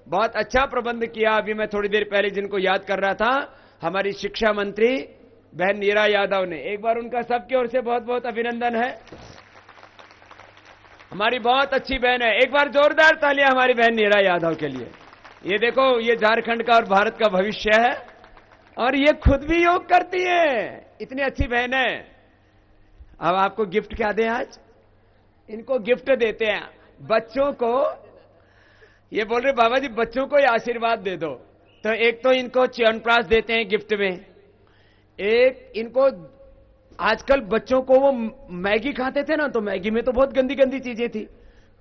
बहुत अच्छा प्रबंध किया। अभी मैं थोड़ी देर पहले जिनको याद कर रहा था, हमारी शिक्षा मंत्री बहन नीरा यादव ने, एक बार उनका सबकी ओर से बहुत बहुत अभिनंदन है। हमारी बहुत अच्छी बहन है, एक बार जोरदार तालियां हमारी बहन नीरा यादव के लिए। ये देखो, ये झारखंड का और भारत का भविष्य है, और ये खुद भी योग करती है, इतनी अच्छी बहन है। अब आपको गिफ्ट क्या दें आज? इनको गिफ्ट देते हैं बच्चों को। ये बोल रहे बाबा जी बच्चों को आशीर्वाद दे दो, तो एक तो इनको च्यवनप्राश देते हैं गिफ्ट में, एक इनको आजकल बच्चों को वो मैगी खाते थे ना, तो मैगी में तो बहुत गंदी गंदी चीजें थी,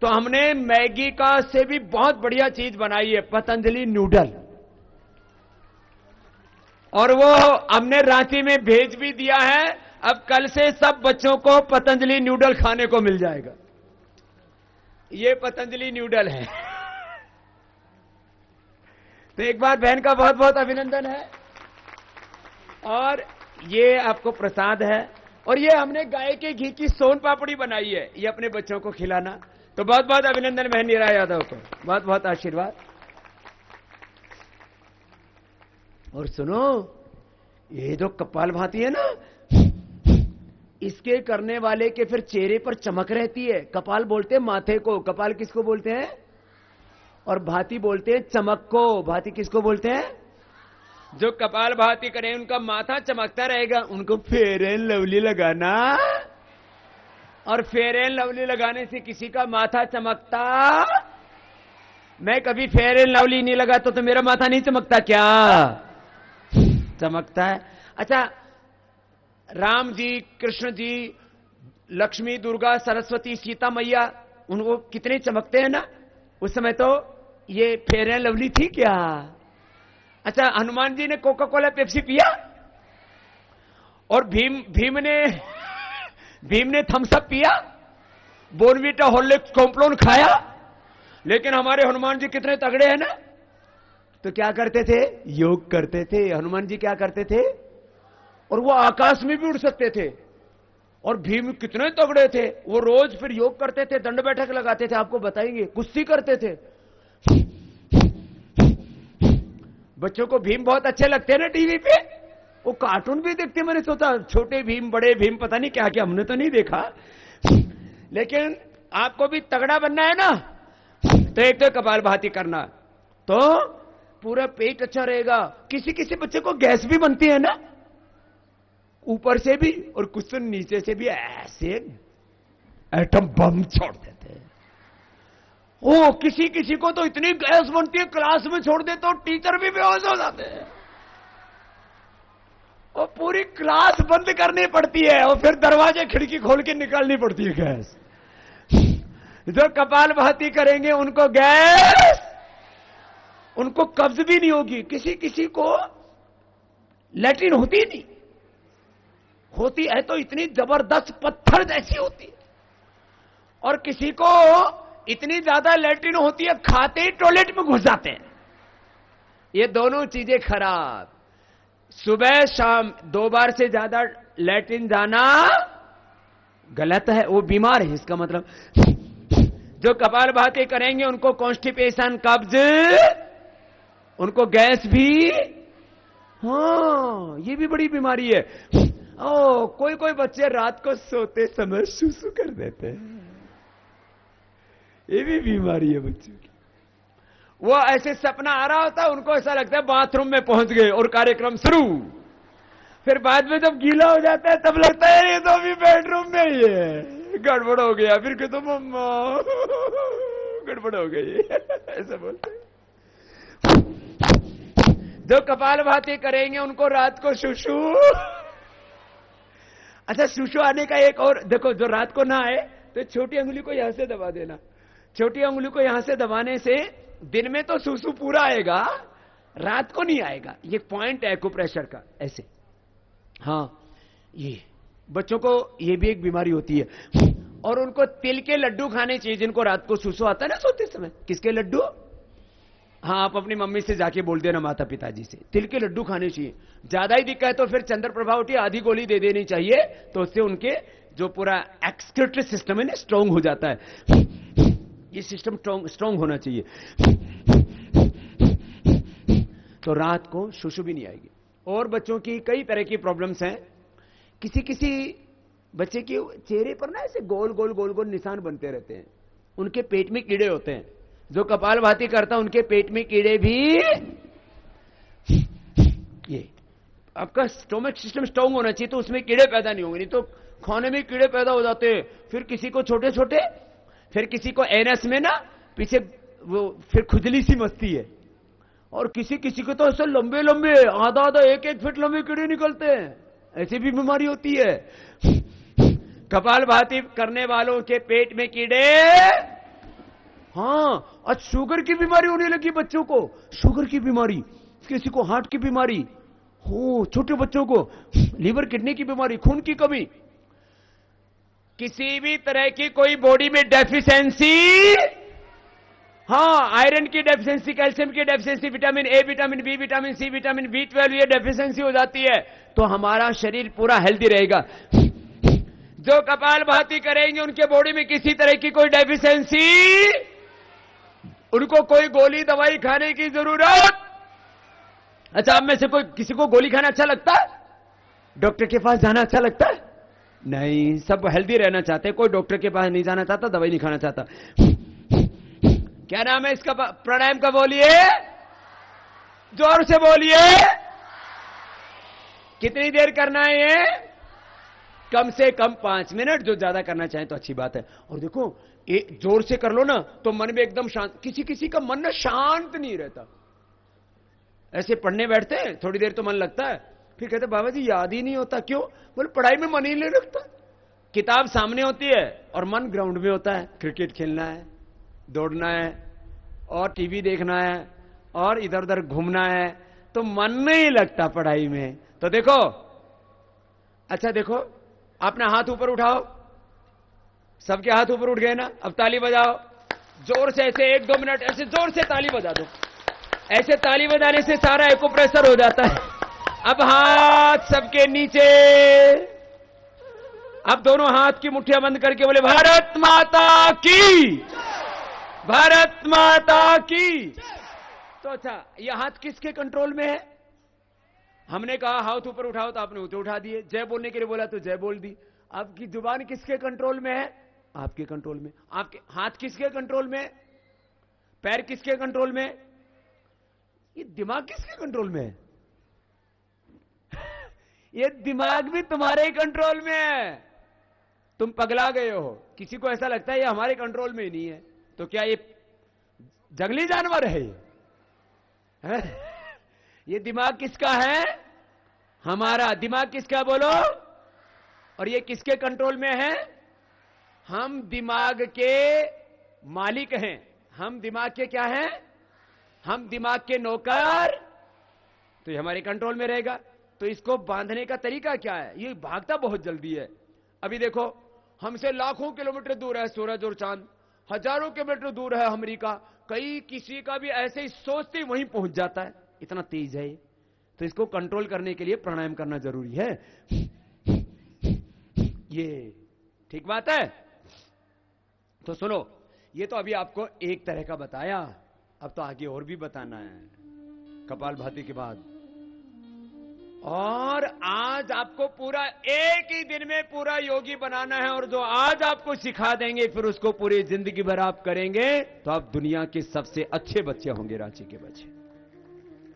तो हमने मैगी का से भी बहुत बढ़िया चीज बनाई है, पतंजलि नूडल, और वो हमने रांची में भेज भी दिया है। अब कल से सब बच्चों को पतंजलि नूडल खाने को मिल जाएगा। ये पतंजलि नूडल है। तो एक बार बहन का बहुत बहुत अभिनंदन है। और ये आपको प्रसाद है, और ये हमने गाय के घी की सोन पापड़ी बनाई है, ये अपने बच्चों को खिलाना। तो बहुत बहुत अभिनंदन बहन नीरा यादव को, बहुत बहुत आशीर्वाद। और सुनो, ये जो कपालभाति है ना, इसके करने वाले के फिर चेहरे पर चमक रहती है। कपाल बोलते हैं माथे को, कपाल किसको बोलते हैं, और भाती बोलते हैं चमक को। भाती किसको बोलते हैं? जो कपाल भाती करें उनका माथा चमकता रहेगा। उनको फेयर एंड लवली लगाना, और फेयर एंड लवली लगाने से किसी का माथा चमकता। मैं कभी फेयर एंड लवली नहीं लगाता तो मेरा माथा नहीं चमकता क्या? चमकता है। अच्छा, राम जी, कृष्ण जी, लक्ष्मी, दुर्गा, सरस्वती, सीता मैया, उनको कितने चमकते हैं ना। उस समय तो ये फेयर एंड लवली थी क्या? अच्छा, हनुमान जी ने कोका कोला पेप्सी पिया, और भीम ने थम्स अप पिया, बोर्नवीटा हॉर्लिक्स कॉम्प्लोन खाया। लेकिन हमारे हनुमान जी कितने तगड़े हैं ना, तो क्या करते थे? योग करते थे। हनुमान जी क्या करते थे? और वो आकाश में भी उड़ सकते थे। और भीम कितने तगड़े थे, वो रोज फिर योग करते थे, दंड बैठक लगाते थे, आपको बताएंगे, कुश्ती करते थे। बच्चों को भीम बहुत अच्छे लगते हैं ना टीवी पे, वो कार्टून भी देखते। मैंने सोचा छोटे भीम, बड़े भीम, पता नहीं क्या क्या, हमने तो नहीं देखा। लेकिन आपको भी तगड़ा बनना है ना, तो एक तो कपालभाति करना, तो पूरा पेट अच्छा रहेगा। किसी किसी बच्चे को गैस भी बनती है ना, ऊपर से भी और कुछ तो नीचे से भी, ऐसे एटम बम छोड़ देते हैं। ओ, किसी किसी को तो इतनी गैस बनती है, क्लास में छोड़ दे तो टीचर भी बेहोश हो जाते हैं, और पूरी क्लास बंद करनी पड़ती है, और फिर दरवाजे खिड़की खोल के निकालनी पड़ती है गैस। जो कपालभाति करेंगे उनको गैस, उनको कब्ज भी नहीं होगी। किसी किसी को लैट्रिन होती नहीं, होती है तो इतनी जबरदस्त पत्थर जैसी होती है, और किसी को इतनी ज्यादा लैट्रिन होती है खाते ही टॉयलेट में घुस जाते हैं। ये दोनों चीजें खराब। सुबह शाम 2 बार से ज्यादा लैट्रिन जाना गलत है, वो बीमार है इसका मतलब। जो कपालभाति करेंगे उनको कॉन्स्टिपेशन, कब्ज, उनको गैस भी, हाँ ये भी बड़ी बीमारी है। ओ, कोई कोई बच्चे रात को सोते समय सुसु कर देते हैं, ये भी बीमारी है बच्चों की। वो ऐसे सपना आ रहा होता है, उनको ऐसा लगता है बाथरूम में पहुंच गए और कार्यक्रम शुरू। फिर बाद में जब गीला हो जाता है तब लगता है ये तो अभी बेडरूम में ही है, गड़बड़ हो गया। फिर कहते मम्मा गड़बड़ हो गई, ऐसा बोलते हैं। जो कपालभाति करेंगे उनको रात को सुसु। अच्छा, सुसु आने का एक और देखो, जो रात को ना आए तो छोटी अंगुली को यहां से दबा देना। छोटी अंगुली को यहां से दबाने से दिन में तो सुसु पूरा आएगा, रात को नहीं आएगा। ये पॉइंट है एक्यूप्रेशर का, ऐसे। हाँ, ये बच्चों को ये भी एक बीमारी होती है। और उनको तिल के लड्डू खाने चाहिए, जिनको रात को सुसु आता है ना सोते समय। किसके लड्डू? हाँ, आप अपनी मम्मी से जाके बोल देना, माता पिताजी से, तिल के लड्डू खाने चाहिए। ज्यादा ही दिक्कत है तो फिर चंद्र प्रभा उठी आधी गोली दे देनी चाहिए, तो उससे उनके जो पूरा एक्सक्रीटरी सिस्टम है ना स्ट्रांग हो जाता है। ये सिस्टम स्ट्रांग होना चाहिए। तो रात को सुसु भी नहीं आएगी। और बच्चों की कई तरह की प्रॉब्लम्स हैं। किसी किसी बच्चे के चेहरे पर ना ऐसे गोल गोल गोल गोल निशान बनते रहते हैं, उनके पेट में कीड़े होते हैं। जो कपालभाति करता है उनके पेट में कीड़े भी, ये आपका स्टोमक सिस्टम स्ट्रांग होना चाहिए तो उसमें कीड़े पैदा नहीं होंगे, नहीं तो खाने में कीड़े पैदा हो जाते हैं। फिर किसी को छोटे छोटे, फिर किसी को एनएस में ना पीछे वो फिर खुजली सी मस्ती है, और किसी किसी को तो ऐसे लंबे लंबे आधा आधा एक एक फीट लंबे कीड़े निकलते हैं, ऐसी भी बीमारी होती है। कपालभाति करने वालों के पेट में कीड़े। हाँ, आज शुगर की बीमारी होने लगी बच्चों को, शुगर की बीमारी, किसी को हार्ट की बीमारी हो, छोटे बच्चों को लीवर किडनी की बीमारी, खून की कमी, किसी भी तरह की कोई बॉडी में डेफिशिएंसी, हाँ आयरन की डेफिशिएंसी, कैल्शियम की deficiency, vitamin A, vitamin B, vitamin C, vitamin बी12, ये डेफिशिएंसी हो जाती है तो हमारा शरीर पूरा हेल्दी रहेगा। जो कपालभाति करेंगे उनके बॉडी में किसी तरह की कोई डेफिशिएंसी, उनको कोई गोली दवाई खाने की जरूरत। अच्छा, आप में से कोई किसी को गोली खाना अच्छा लगता है? डॉक्टर के पास जाना अच्छा लगता है? नहीं, सब हेल्दी रहना चाहते हैं, कोई डॉक्टर के पास नहीं जाना चाहता, दवाई नहीं खाना चाहता। क्या नाम है इसका? प्राणायाम का बोलिए, जोर से बोलिए। कितनी देर करना है ये? कम से कम 5 मिनट, जो ज्यादा करना चाहें तो अच्छी बात है। और देखो, जोर से कर लो ना तो मन में एकदम शांत, किसी किसी का मन ना शांत नहीं रहता, ऐसे पढ़ने बैठते हैं थोड़ी देर तो मन लगता है, फिर कहते बाबा जी याद ही नहीं होता। क्यों? बोले पढ़ाई में मन ही नहीं लगता। किताब सामने होती है और मन ग्राउंड में होता है, क्रिकेट खेलना है, दौड़ना है, और टीवी देखना है, और इधर उधर घूमना है, तो मन नहीं लगता पढ़ाई में। तो देखो, अच्छा देखो, अपना हाथ ऊपर उठाओ, सबके हाथ ऊपर उठ गए ना, अब ताली बजाओ जोर से, ऐसे 1-2 मिनट ऐसे जोर से ताली बजा दो। ऐसे ताली बजाने से सारा एक्यूप्रेशर हो जाता है। अब हाथ सबके नीचे, अब दोनों हाथ की मुट्ठियां बंद करके बोले भारत माता की, भारत माता की। तो अच्छा, यह हाथ किसके कंट्रोल में है? हमने कहा हाथ ऊपर उठाओ तो आपने ऊपर उठा दिए, जय बोलने के लिए बोला तो जय बोल दी। आपकी जुबान किसके कंट्रोल में है? आपके कंट्रोल में। आपके हाथ किसके कंट्रोल में? पैर किसके कंट्रोल में? ये दिमाग किसके कंट्रोल में है? ये दिमाग भी तुम्हारे कंट्रोल में है। तुम पगला गए हो। किसी को ऐसा लगता है ये हमारे कंट्रोल में ही नहीं है, तो क्या ये जंगली जानवर है? ये दिमाग किसका है? हमारा। दिमाग किसका बोलो? और ये किसके कंट्रोल में है? हम दिमाग के मालिक हैं। हम दिमाग के क्या हैं? हम दिमाग के नौकर। तो ये हमारे कंट्रोल में रहेगा। तो इसको बांधने का तरीका क्या है? ये भागता बहुत जल्दी है। अभी देखो, हमसे लाखों किलोमीटर दूर है सूरज और चांद, हजारों किलोमीटर दूर है अमेरिका, कई किसी का भी ऐसे ही सोचते ही वहीं पहुंच जाता है, इतना तेज है। तो इसको कंट्रोल करने के लिए प्राणायाम करना जरूरी है। ये ठीक बात है। तो सुनो, ये तो अभी आपको एक तरह का बताया, अब तो आगे और भी बताना है कपालभाति के बाद। और आज आपको पूरा एक ही दिन में पूरा योगी बनाना है, और जो आज आपको सिखा देंगे फिर उसको पूरी जिंदगी भर आप करेंगे, तो आप दुनिया के सबसे अच्छे बच्चे होंगे, रांची के बच्चे।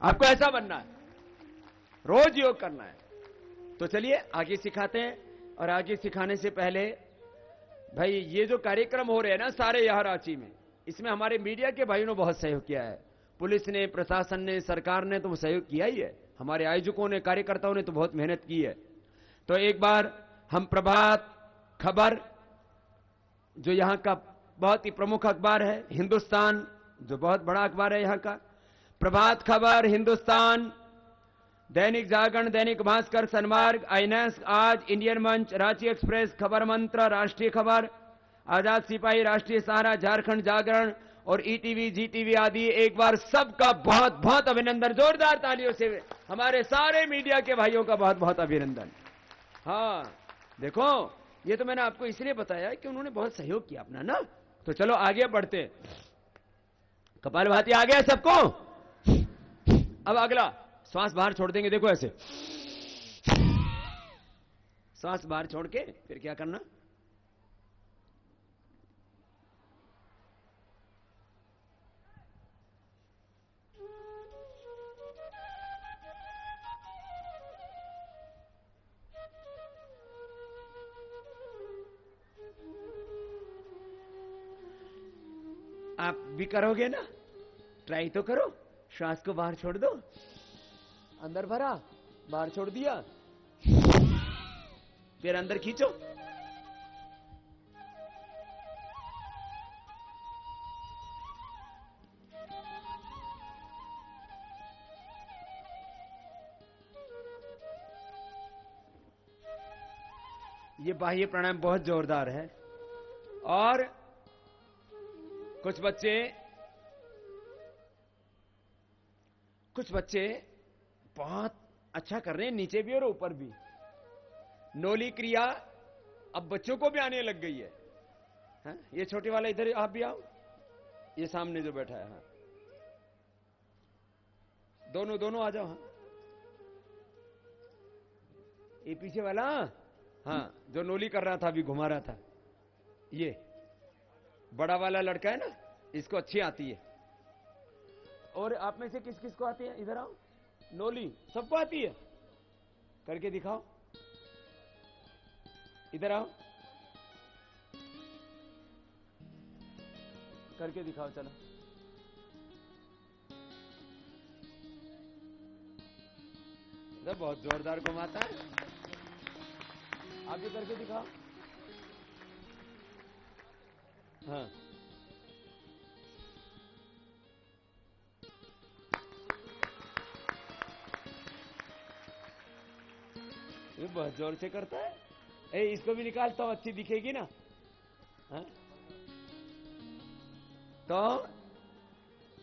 आपको ऐसा बनना है, रोज योग करना है। तो चलिए आगे सिखाते हैं। और आगे सिखाने से पहले भाई, ये जो कार्यक्रम हो रहे हैं ना सारे यहां रांची में, इसमें हमारे मीडिया के भाइयों ने बहुत सहयोग किया है। पुलिस ने, प्रशासन ने, सरकार ने तो सहयोग किया ही है, हमारे आयोजकों ने, कार्यकर्ताओं ने तो बहुत मेहनत की है। तो एक बार हम प्रभात खबर, जो यहां का बहुत ही प्रमुख अखबार है, हिंदुस्तान जो बहुत बड़ा अखबार है यहां का, प्रभात खबर, हिंदुस्तान, दैनिक जागरण, दैनिक भास्कर, सनमार्ग, आईएनएस, आज, इंडियन मंच, रांची एक्सप्रेस, खबर मंत्र, राष्ट्रीय खबर, आजाद सिपाही, राष्ट्रीय सहारा, झारखंड जागरण और ईटीवी, जीटीवी आदि, एक बार सबका बहुत बहुत अभिनंदन। जोरदार तालियों से हमारे सारे मीडिया के भाइयों का बहुत बहुत अभिनंदन। हाँ देखो, ये तो मैंने आपको इसलिए बताया कि उन्होंने बहुत सहयोग किया अपना ना। तो चलो आगे बढ़ते। कपालभाति आ गया सबको? अब अगला श्वास बाहर छोड़ देंगे, देखो ऐसे श्वास बाहर छोड़ के फिर क्या करना, आप भी करोगे ना, ट्राई तो करो। श्वास को बाहर छोड़ दो, अंदर भरा, बाहर छोड़ दिया, फिर अंदर खींचो। ये बाह्य प्राणायाम बहुत जोरदार है। और कुछ बच्चे बहुत अच्छा कर रहे हैं, नीचे भी और ऊपर भी। नोली क्रिया अब बच्चों को भी आने लग गई है। हाँ? ये छोटे वाला इधर आप भी आओ, ये सामने जो बैठा है, हाँ। दोनों आ जाओ। हाँ, ये पीछे वाला, हाँ, जो नोली कर रहा था अभी, घुमा रहा था, ये बड़ा वाला लड़का है ना, इसको अच्छी आती है। और आप में से किस किस को आती है, इधर आओ। नोली सबको आती है, करके दिखाओ, इधर आओ, करके दिखाओ, चलो। इधर बहुत जोरदार घुमाता है, आप भी करके दिखाओ। हाँ, ये बहुत जोर से करता है। इसको भी निकालता हूं, अच्छी दिखेगी ना। हाँ? तो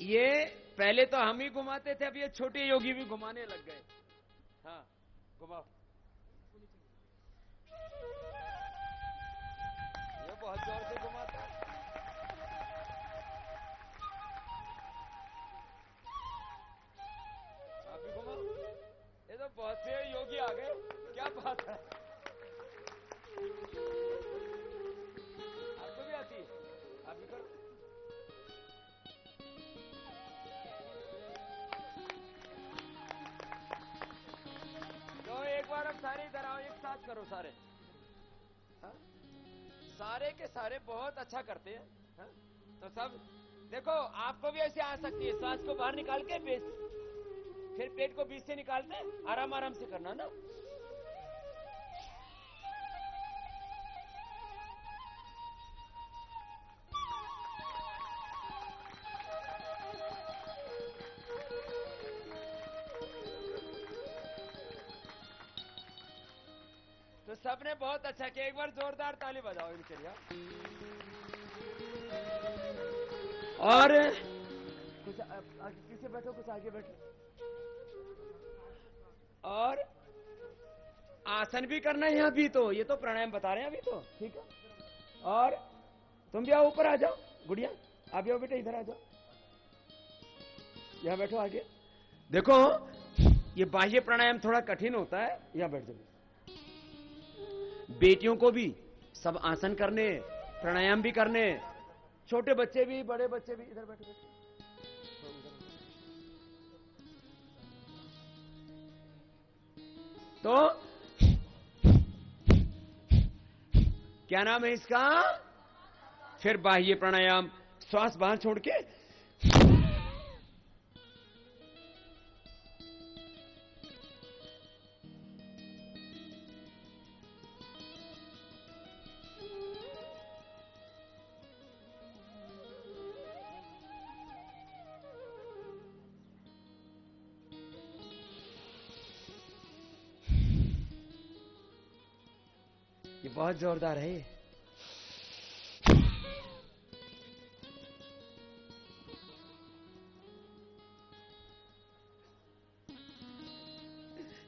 ये पहले तो हम ही घुमाते थे, अब ये छोटे योगी भी घुमाने लग गए। हाँ, घुमाओ। ये बहुत जोर से घुमाता है। आप भी घुमाओ। ये तो बहुत से योगी आ गए, क्या बात है। आपको भी आती है, आप भी करो। तो एक बार अब सारे इधर आओ, एक साथ करो सारे। हा? सारे के सारे बहुत अच्छा करते हैं। हा? तो सब देखो, आपको भी ऐसे आ सकती है। सांस को बाहर निकाल के फिर पेट को बीच से निकालते, आराम आराम से करना ना। तो सबने बहुत अच्छा किया, एक बार जोरदार ताली बजाओ इनके लिए। और कुछ आगे पीछे बैठो, कुछ आगे बैठो। और आसन भी करना है यहां भी, तो ये तो प्राणायाम बता रहे हैं अभी तो, ठीक है। और तुम भी आओ, ऊपर आ जाओ, गुड़िया आप भी आओ बेटा, इधर आ जाओ, यहां बैठो आगे। देखो ये बाह्य प्राणायाम थोड़ा कठिन होता है, यहां बैठ जाओ। बेटियों को भी सब आसन करने, प्राणायाम भी करने, छोटे बच्चे भी, बड़े बच्चे भी। इधर बैठो बैठो। तो क्या नाम है इसका? फिर बाह्य प्राणायाम, श्वास बाहर छोड़ के ये बहुत जोरदार है।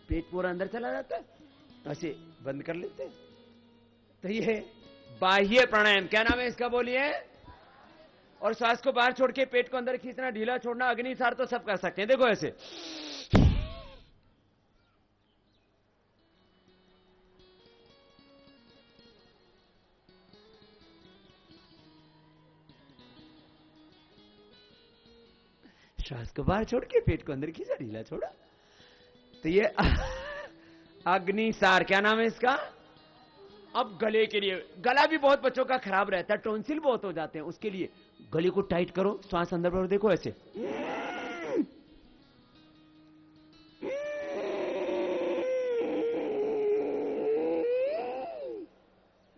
पेट पूरा अंदर चला जाता है, ऐसे बंद कर लेते हैं। तो ये बाह्य प्राणायाम, क्या नाम है इसका बोलिए? और श्वास को बाहर छोड़ के पेट को अंदर खींचना, ढीला छोड़ना, अग्निसार तो सब कर सकते हैं। देखो ऐसे, श्वास को बाहर छोड़ के पेट को अंदर खींचा, ढीला छोड़ा। तो ये अग्निसार, क्या नाम है इसका? अब गले के लिए, गला भी बहुत बच्चों का खराब रहता है, टॉन्सिल बहुत हो जाते हैं, उसके लिए गले को टाइट करो, श्वास अंदर बढ़ो, देखो ऐसे,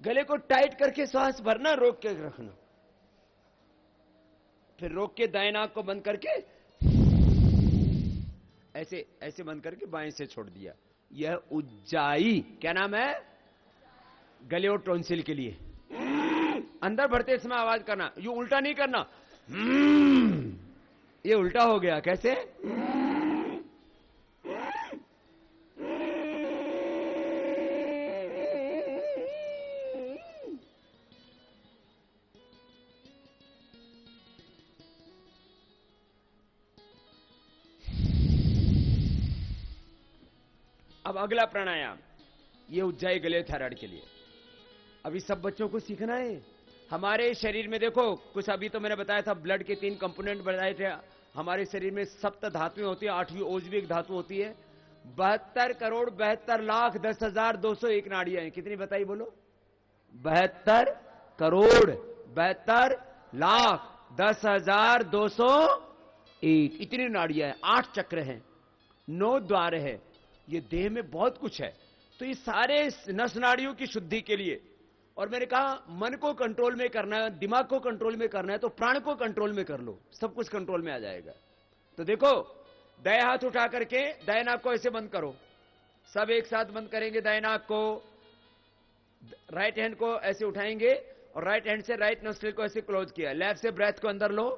गले को टाइट करके श्वास भरना, रोक के रखना, फिर रोक के दाएं नाक को बंद करके ऐसे ऐसे बंद करके बाएं से छोड़ दिया। यह उज्जाई, क्या नाम है? गले और टॉन्सिल के लिए। अंदर भरते समय आवाज करना, यू उल्टा नहीं करना, ये उल्टा हो गया, कैसे? अब अगला प्राणायाम, ये उज्जाई गले थायराइड के लिए। अभी सब बच्चों को सीखना है। हमारे शरीर में देखो, कुछ अभी तो मैंने बताया था, ब्लड के 3 कंपोनेंट बताए थे। हमारे शरीर में सप्त धातुएं होती है, 8वीं ओजवी धातु होती है। 72 करोड़ 72 लाख 10,201 नाड़ियां हैं। कितनी बताई बोलो? 72 करोड़ 72 लाख 10,201, इतनी नाड़ियां हैं। 8 चक्र हैं, 9 द्वार है। ये देह में बहुत कुछ है। तो ये सारे नस नाड़ियों की शुद्धि के लिए, और मैंने कहा मन को कंट्रोल में करना है, दिमाग को कंट्रोल में करना है, तो प्राण को कंट्रोल में कर लो, सब कुछ कंट्रोल में आ जाएगा। तो देखो, दाएं हाथ उठा करके दाएं नाक को ऐसे बंद करो, सब एक साथ बंद करेंगे दाएं नाक को। राइट हैंड को ऐसे उठाएंगे और राइट हैंड से राइट नोस्ट्रिल को ऐसे क्लोज किया। लेफ्ट से ब्रेथ को अंदर लो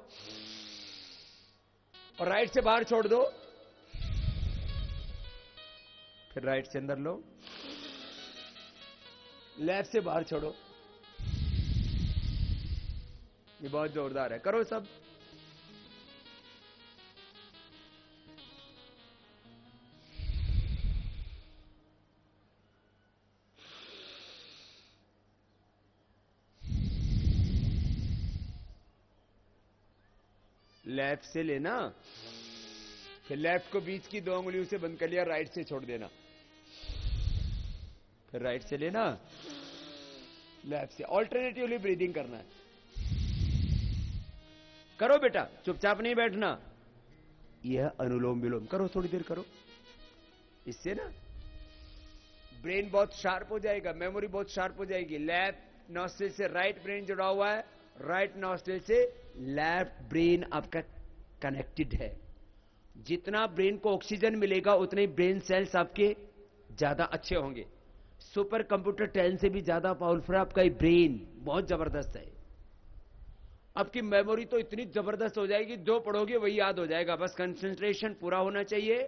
और राइट से बाहर छोड़ दो, फिर राइट से अंदर लो, लेफ्ट से बाहर छोड़ो। ये बहुत जोरदार है, करो सब। लेफ्ट से लेना, फिर लेफ्ट को बीच की 2 उंगलियों से बंद कर लिया, राइट से छोड़ देना, फिर राइट से लेना, लेफ्ट से। ऑल्टरनेटिवली ब्रीदिंग करना है। करो बेटा, चुपचाप नहीं बैठना। यह अनुलोम विलोम करो, थोड़ी देर करो। इससे ना ब्रेन बहुत शार्प हो जाएगा, मेमोरी बहुत शार्प हो जाएगी। लेफ्ट नॉस्ट्रिल से राइट ब्रेन जुड़ा हुआ है, राइट नॉस्ट्रिल से लेफ्ट ब्रेन आपका कनेक्टेड है। जितना ब्रेन को ऑक्सीजन मिलेगा उतने ही ब्रेन सेल्स आपके ज्यादा अच्छे होंगे। सुपर कंप्यूटर 10 से भी ज्यादा पावरफुल है आपका ब्रेन, बहुत जबरदस्त है। आपकी मेमोरी तो इतनी जबरदस्त हो जाएगी, जो पढ़ोगे वही याद हो जाएगा। बस कंसंट्रेशन पूरा होना चाहिए,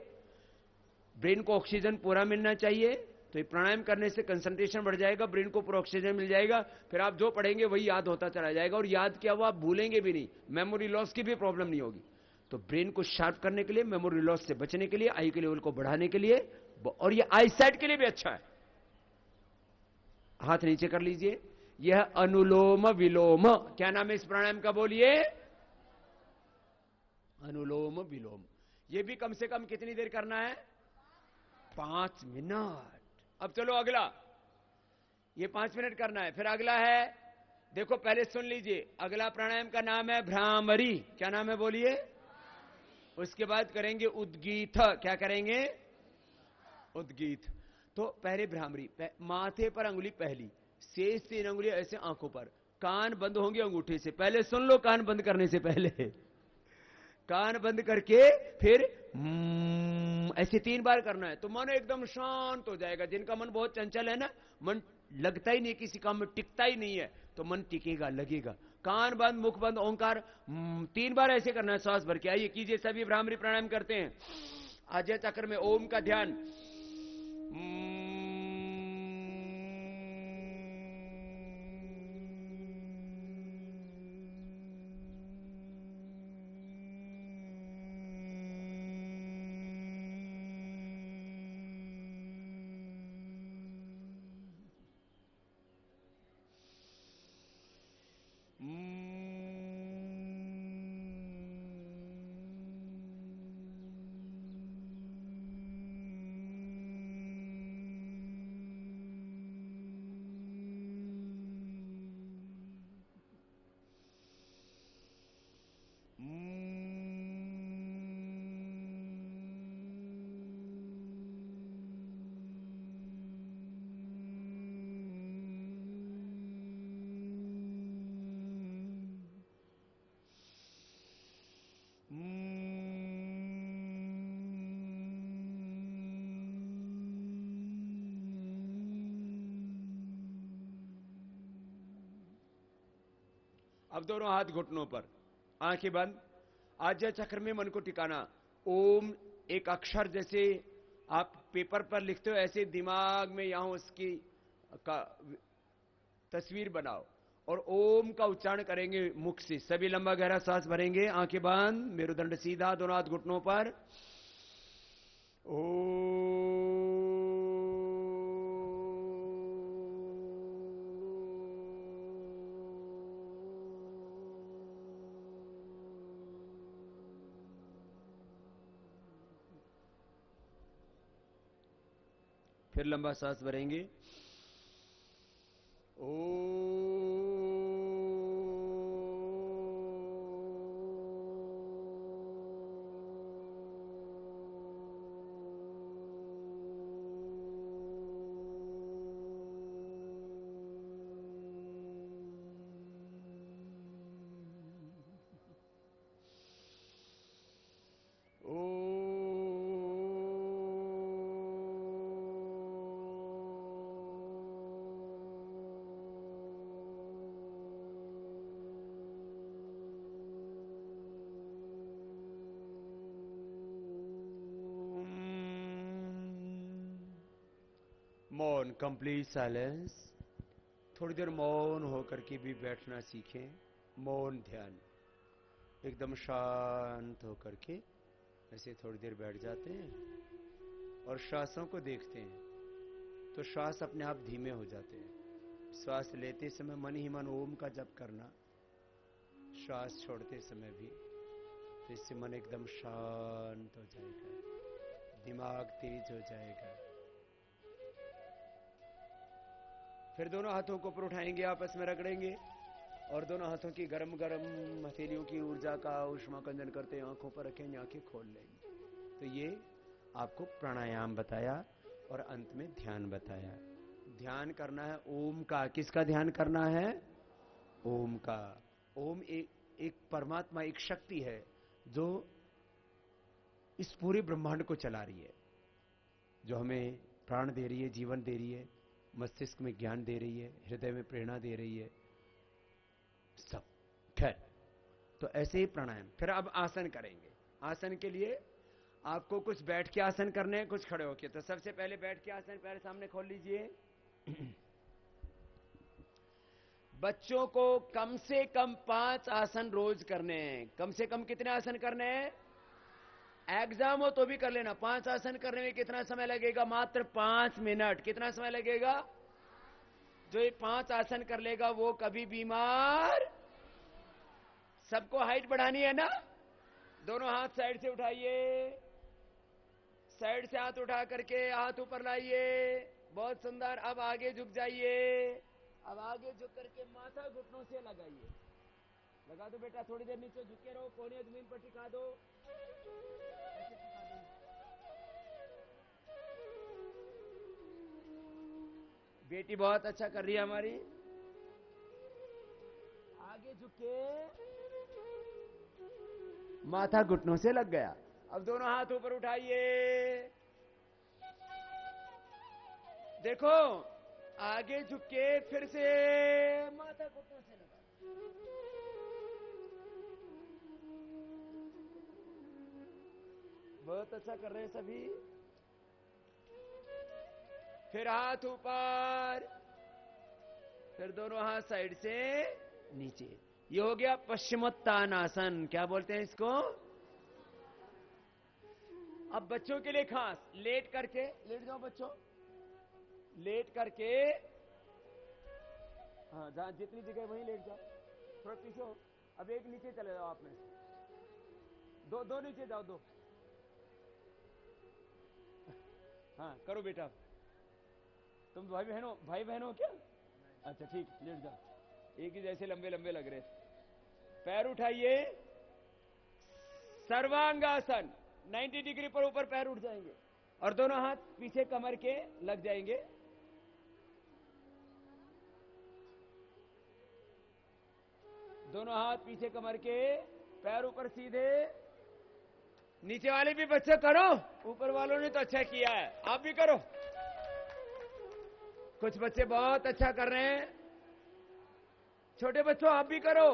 ब्रेन को ऑक्सीजन पूरा मिलना चाहिए। तो ये प्राणायाम करने से कंसंट्रेशन बढ़ जाएगा, ब्रेन को पूरा ऑक्सीजन मिल जाएगा, फिर आप जो पढ़ेंगे वही याद होता चला जाएगा। और याद किया हुआ आप भूलेंगे भी नहीं, मेमोरी लॉस की भी प्रॉब्लम नहीं होगी। तो ब्रेन को शार्प करने के लिए, मेमोरी लॉस से बचने के लिए, आई के लेवल को बढ़ाने के लिए, और ये आई साइट के लिए भी अच्छा है। हाथ नीचे कर लीजिए। यह अनुलोम विलोम, क्या नाम है इस प्राणायाम का? बोलिए, अनुलोम विलोम। यह भी कम से कम कितनी देर करना है? 5 मिनट। अब चलो अगला, ये 5 मिनट करना है। फिर अगला है, देखो पहले सुन लीजिए, अगला प्राणायाम का नाम है भ्रामरी। क्या नाम है? बोलिए। उसके बाद करेंगे उद्गीत। क्या करेंगे? उद्गीत। तो पहले भ्रामरी, माथे पर अंगुली पहली, शेष 3 अंगुली ऐसे आंखों पर, कान बंद होंगे अंगूठे से। पहले सुन लो, कान बंद करने से पहले कान बंद करके फिर ऐसे 3 बार करना है। तो मन एकदम शांत हो जाएगा। जिनका मन बहुत चंचल है ना, मन लगता ही नहीं, किसी काम में टिकता ही नहीं है, तो मन टिकेगा, लगेगा। कान बंद, मुख बंद, ओंकार 3 बार ऐसे करना है, श्वास भर के। आइए कीजिए, सभी भ्रामरी प्राणायाम करते हैं। आज्ञा चक्र में ओम का ध्यान। अब दोनों हाथ घुटनों पर, आंखें बंद। आज्ञा चक्र में मन को टिकाना। ओम एक अक्षर जैसे आप पेपर पर लिखते हो ऐसे दिमाग में यहां उसकी का तस्वीर बनाओ और ओम का उच्चारण करेंगे मुख से। सभी लंबा गहरा सांस भरेंगे, आंखें बंद, मेरुदंड सीधा, दोनों हाथ घुटनों पर। फिर लंबा सांस भरेंगे। मौन, कंप्लीट साइलेंस। थोड़ी देर मौन होकर के भी बैठना सीखें। मौन ध्यान, एकदम शांत होकर के ऐसे थोड़ी देर बैठ जाते हैं और श्वासों को देखते हैं तो श्वास अपने आप धीमे हो जाते हैं। श्वास लेते समय मन ही मन ओम का जप करना, श्वास छोड़ते समय भी, तो इससे मन एकदम शांत हो जाएगा, दिमाग तेज हो जाएगा। फिर दोनों हाथों को ऊपर उठाएंगे, आपस में रगड़ेंगे और दोनों हाथों की गरम गरम हथेलियों की ऊर्जा का उष्मा कंजन करते आंखों पर रखेंगे, आंखें खोल लेंगे। तो ये आपको प्राणायाम बताया और अंत में ध्यान बताया। ध्यान करना है ओम का। किसका ध्यान करना है? ओम का। ओम एक परमात्मा, एक शक्ति है जो इस पूरे ब्रह्मांड को चला रही है, जो हमें प्राण दे रही है, जीवन दे रही है, मस्तिष्क में ज्ञान दे रही है, हृदय में प्रेरणा दे रही है, सब। खैर, तो ऐसे ही प्राणायाम। फिर अब आसन करेंगे। आसन के लिए आपको कुछ बैठ के आसन करने हैं, कुछ खड़े होके। तो सबसे पहले बैठ के आसन, पैर सामने खोल लीजिए। बच्चों को कम से कम 5 आसन रोज करने हैं। कम से कम कितने आसन करने हैं? एग्जाम हो तो भी कर लेना। 5 आसन करने में कितना समय लगेगा? मात्र 5 मिनट। कितना समय लगेगा? जो ये 5 आसन कर लेगा वो कभी बीमार। सबको हाइट बढ़ानी है ना? दोनों हाथ साइड से उठाइए, साइड से हाथ उठा करके हाथ ऊपर लाइए। बहुत सुंदर। अब आगे झुक जाइए। अब आगे झुक करके माथा घुटनों से लगाइए। लगा दो बेटा, थोड़ी देर नीचे झुके रहो, कोने जमीन पर टिका दो। ऐसे टिका दो। बेटी बहुत अच्छा कर रही है हमारी। आगे झुके, माथा घुटनों से लग गया। अब दोनों हाथ ऊपर उठाइए। देखो, आगे झुके, फिर से माथा घुटनों से लगा। बहुत अच्छा कर रहे हैं सभी। फिर हाथ ऊपर, फिर दोनों हाथ साइड से नीचे। ये हो गया पश्चिमोत्तानासन। क्या बोलते हैं इसको? अब बच्चों के लिए खास, लेट करके, लेट जाओ बच्चों, लेट करके, हाँ जहां जितनी जगह वहीं लेट जाओ, थोड़ा पीछे हो। अब एक नीचे चले जाओ, आप में दो नीचे जाओ, 2। हाँ करो बेटा। तुम भाई बहन हो क्या? अच्छा ठीक, लेट जाओ। एक ही जैसे लंबे लंबे लग रहे थे। पैर उठाइए, सर्वांगासन। 90 डिग्री पर ऊपर पैर उठ जाएंगे और दोनों हाथ पीछे कमर के लग जाएंगे। दोनों हाथ पीछे कमर के, पैर ऊपर सीधे। नीचे वाले भी बच्चे करो, ऊपर वालों ने तो अच्छा किया है, आप भी करो। कुछ बच्चे बहुत अच्छा कर रहे हैं। छोटे बच्चों आप भी करो।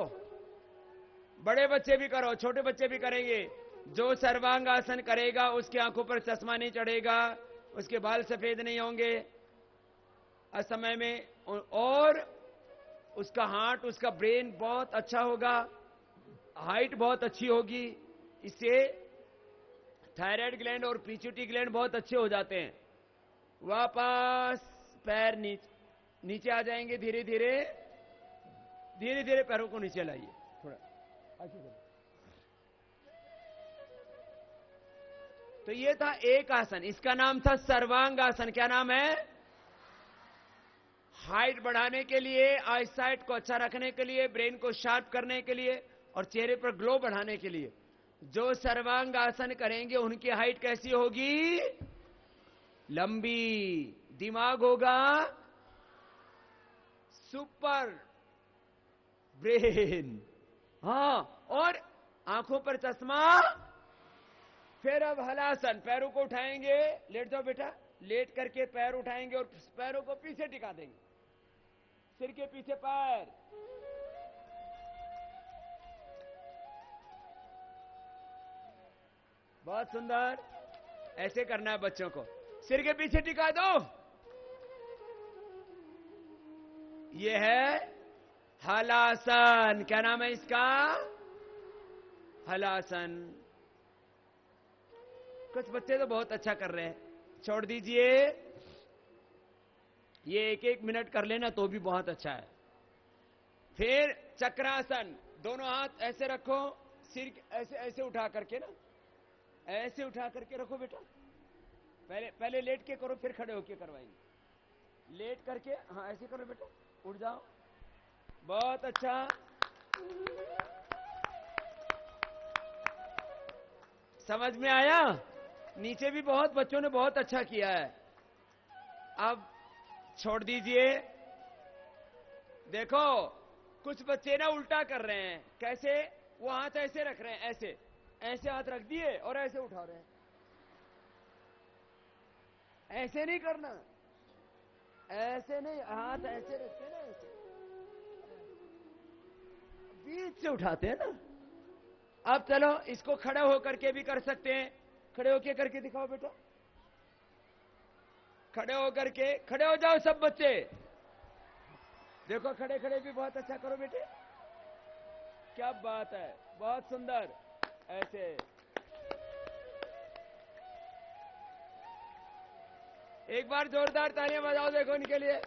बड़े बच्चे भी करो, छोटे बच्चे भी करेंगे। जो सर्वांगासन करेगा उसकी आंखों पर चश्मा नहीं चढ़ेगा, उसके बाल सफेद नहीं होंगे असमय में, और उसका हार्ट, उसका ब्रेन बहुत अच्छा होगा, हाइट बहुत अच्छी होगी। इससे थायराइड ग्लैंड और पिट्यूटरी ग्लैंड बहुत अच्छे हो जाते हैं। वापस पैर नीचे आ जाएंगे, धीरे धीरे धीरे धीरे पैरों को नीचे लाइए, थोड़ा ऐसे। तो ये था एक आसन, इसका नाम था सर्वांगासन। क्या नाम है? हाइट बढ़ाने के लिए, आईसाइट को अच्छा रखने के लिए, ब्रेन को शार्प करने के लिए और चेहरे पर ग्लो बढ़ाने के लिए। जो सर्वांगासन करेंगे उनकी हाइट कैसी होगी? लंबी, दिमाग होगा सुपर, ब्रेन, हां, और आंखों पर चश्मा। फिर अब हलासन, पैरों को उठाएंगे, लेट जाओ बेटा, लेट करके पैर उठाएंगे और पैरों को पीछे टिका देंगे, सिर के पीछे पैर। बहुत सुंदर, ऐसे करना है बच्चों को, सिर के पीछे टिका दो। यह है हलासन। क्या नाम है इसका? हलासन। कुछ बच्चे तो बहुत अच्छा कर रहे हैं, छोड़ दीजिए, ये एक एक मिनट कर लेना तो भी बहुत अच्छा है। फिर चक्रासन, दोनों हाथ ऐसे रखो, सिर ऐसे ऐसे उठा करके ना, ऐसे उठा करके रखो बेटा। पहले लेट के करो, फिर खड़े होके करवाएंगे। लेट करके, हाँ ऐसे करो बेटा, उठ जाओ, बहुत अच्छा। समझ में आया? नीचे भी बहुत बच्चों ने बहुत अच्छा किया है। अब छोड़ दीजिए। देखो कुछ बच्चे ना उल्टा कर रहे हैं। कैसे? वो हाथ ऐसे रख रहे हैं, ऐसे ऐसे हाथ रख दिए और ऐसे उठा रहे हैं। ऐसे नहीं करना, ऐसे नहीं, हाथ ऐसे रखते हैं ना, ऐसे बीच से उठाते हैं ना। अब चलो इसको खड़े होकर के भी कर सकते हैं। खड़े होके करके दिखाओ बेटा, खड़े होकर के, खड़े हो जाओ सब बच्चे। देखो खड़े खड़े भी बहुत अच्छा करो बेटे, क्या बात है, बहुत सुंदर। ऐसे एक बार जोरदार तालियां बजाओ, देखो इनके लिए।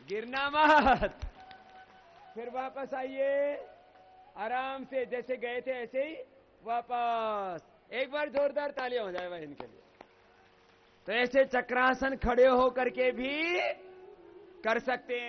गिरना मत। फिर वापस आइए, आराम से, जैसे गए थे ऐसे ही वापस। एक बार जोरदार तालियां हो जाए भाई इनके लिए। तो ऐसे चक्रासन खड़े होकर के भी कर सकते हैं।